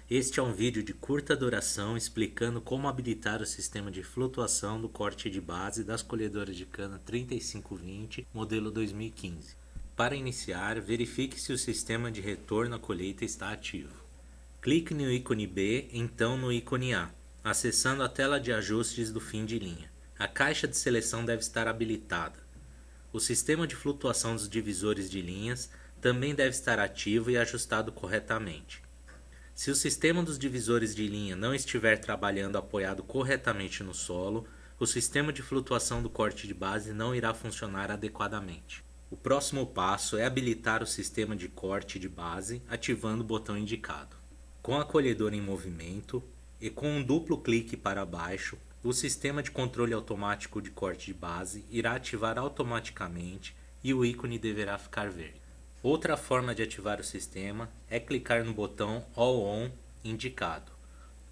Este é um vídeo de curta duração explicando como habilitar o sistema de flutuação do corte de base das colhedoras de cana 3520, modelo 2015. Para iniciar, verifique se o sistema de retorno à colheita está ativo. Clique no ícone B, então no ícone A, acessando a tela de ajustes do fim de linha. A caixa de seleção deve estar habilitada. O sistema de flutuação dos divisores de linhas também deve estar ativo e ajustado corretamente. Se o sistema dos divisores de linha não estiver trabalhando apoiado corretamente no solo, o sistema de flutuação do corte de base não irá funcionar adequadamente. O próximo passo é habilitar o sistema de corte de base ativando o botão indicado. Com a colhedora em movimento e com um duplo clique para baixo, o sistema de controle automático de corte de base irá ativar automaticamente e o ícone deverá ficar verde. Outra forma de ativar o sistema é clicar no botão All On indicado.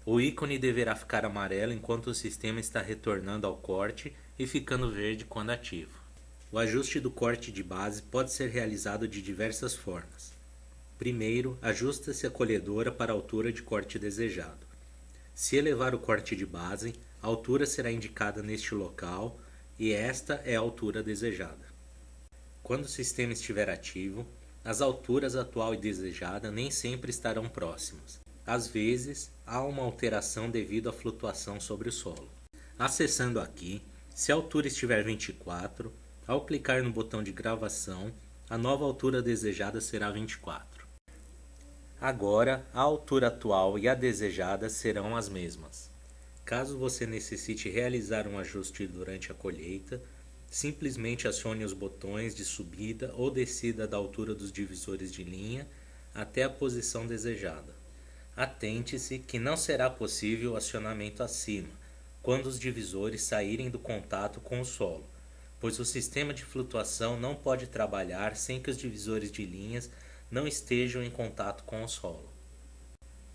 O ícone deverá ficar amarelo enquanto o sistema está retornando ao corte e ficando verde quando ativo. O ajuste do corte de base pode ser realizado de diversas formas. Primeiro, ajusta-se a colhedora para a altura de corte desejado. Se elevar o corte de base, a altura será indicada neste local e esta é a altura desejada. Quando o sistema estiver ativo, as alturas atual e desejada nem sempre estarão próximas. Às vezes, há uma alteração devido à flutuação sobre o solo. Acessando aqui, se a altura estiver 24, ao clicar no botão de gravação, a nova altura desejada será 24. Agora, a altura atual e a desejada serão as mesmas. Caso você necessite realizar um ajuste durante a colheita, simplesmente acione os botões de subida ou descida da altura dos divisores de linha até a posição desejada. Atente-se que não será possível o acionamento acima, quando os divisores saírem do contato com o solo, pois o sistema de flutuação não pode trabalhar sem que os divisores de linhas não estejam em contato com o solo.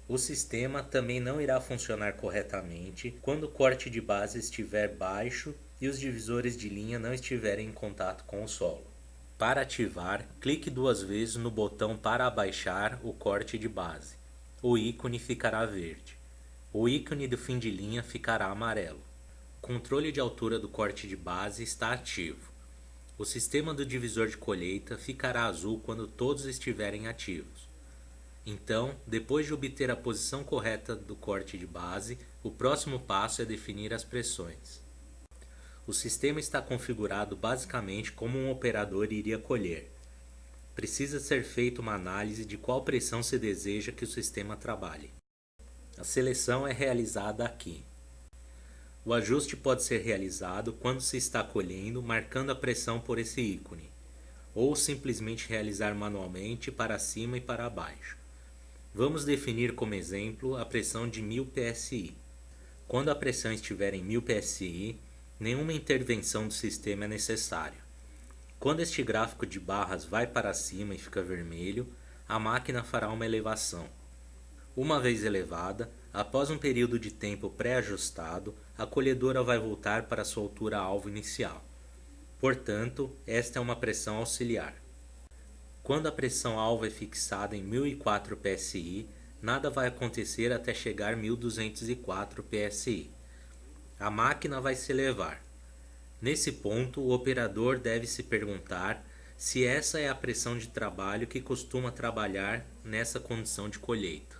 O sistema também não irá funcionar corretamente quando o corte de base estiver baixo e os divisores de linha não estiverem em contato com o solo. Para ativar, clique duas vezes no botão para abaixar o corte de base. O ícone ficará verde. O ícone do fim de linha ficará amarelo. O controle de altura do corte de base está ativo. O sistema do divisor de colheita ficará azul quando todos estiverem ativos. Então, depois de obter a posição correta do corte de base, o próximo passo é definir as pressões. O sistema está configurado basicamente como um operador iria colher. Precisa ser feita uma análise de qual pressão se deseja que o sistema trabalhe. A seleção é realizada aqui. O ajuste pode ser realizado quando se está colhendo, marcando a pressão por esse ícone, ou simplesmente realizar manualmente para cima e para baixo. Vamos definir como exemplo a pressão de 1000 psi. Quando a pressão estiver em 1000 psi, nenhuma intervenção do sistema é necessária. Quando este gráfico de barras vai para cima e fica vermelho, a máquina fará uma elevação. Uma vez elevada, após um período de tempo pré-ajustado, a colhedora vai voltar para sua altura alvo inicial. Portanto, esta é uma pressão auxiliar. Quando a pressão alvo é fixada em 1004 psi, nada vai acontecer até chegar a 1204 psi. A máquina vai se elevar. Nesse ponto, o operador deve se perguntar se essa é a pressão de trabalho que costuma trabalhar nessa condição de colheita.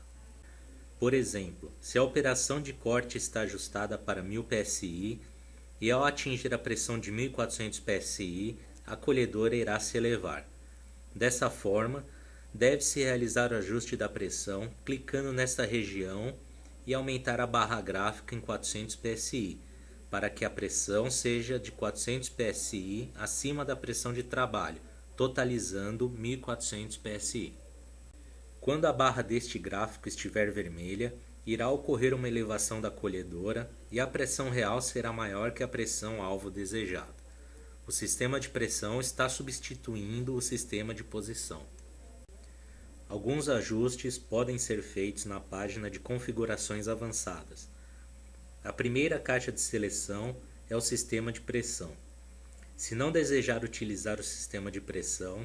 Por exemplo, se a operação de corte está ajustada para 1000 psi e ao atingir a pressão de 1400 psi, a colhedora irá se elevar. Dessa forma, deve-se realizar o ajuste da pressão clicando nesta região e aumentar a barra gráfica em 400 psi, para que a pressão seja de 400 psi acima da pressão de trabalho, totalizando 1400 psi. Quando a barra deste gráfico estiver vermelha, irá ocorrer uma elevação da colhedora e a pressão real será maior que a pressão alvo desejada. O sistema de pressão está substituindo o sistema de posição. Alguns ajustes podem ser feitos na página de configurações avançadas. A primeira caixa de seleção é o sistema de pressão. Se não desejar utilizar o sistema de pressão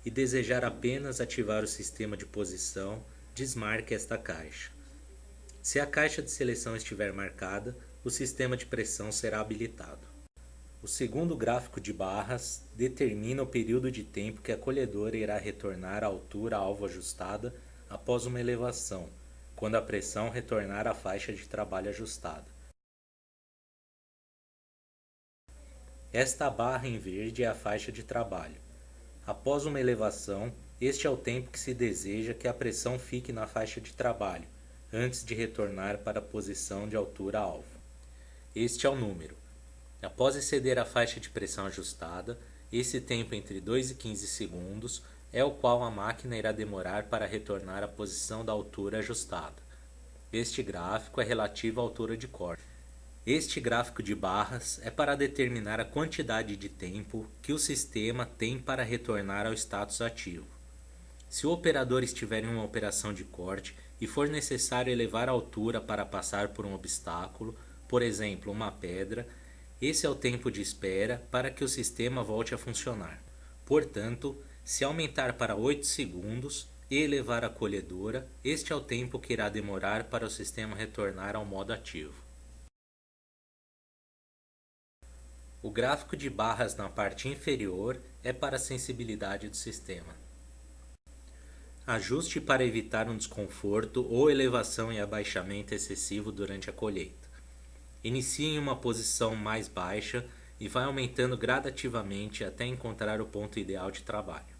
e desejar apenas ativar o sistema de posição, desmarque esta caixa. Se a caixa de seleção estiver marcada, o sistema de pressão será habilitado. O segundo gráfico de barras determina o período de tempo que a colhedora irá retornar à altura alvo ajustada após uma elevação, quando a pressão retornar à faixa de trabalho ajustada. Esta barra em verde é a faixa de trabalho. Após uma elevação, este é o tempo que se deseja que a pressão fique na faixa de trabalho, antes de retornar para a posição de altura alvo. Este é o número. Após exceder a faixa de pressão ajustada, esse tempo entre 2 e 15 segundos é o qual a máquina irá demorar para retornar à posição da altura ajustada. Este gráfico é relativo à altura de corte. Este gráfico de barras é para determinar a quantidade de tempo que o sistema tem para retornar ao status ativo. Se o operador estiver em uma operação de corte e for necessário elevar a altura para passar por um obstáculo, por exemplo, uma pedra, esse é o tempo de espera para que o sistema volte a funcionar. Portanto, se aumentar para 8 segundos e elevar a colhedora, este é o tempo que irá demorar para o sistema retornar ao modo ativo. O gráfico de barras na parte inferior é para a sensibilidade do sistema. Ajuste para evitar um desconforto ou elevação e abaixamento excessivo durante a colheita. Inicie em uma posição mais baixa e vai aumentando gradativamente até encontrar o ponto ideal de trabalho.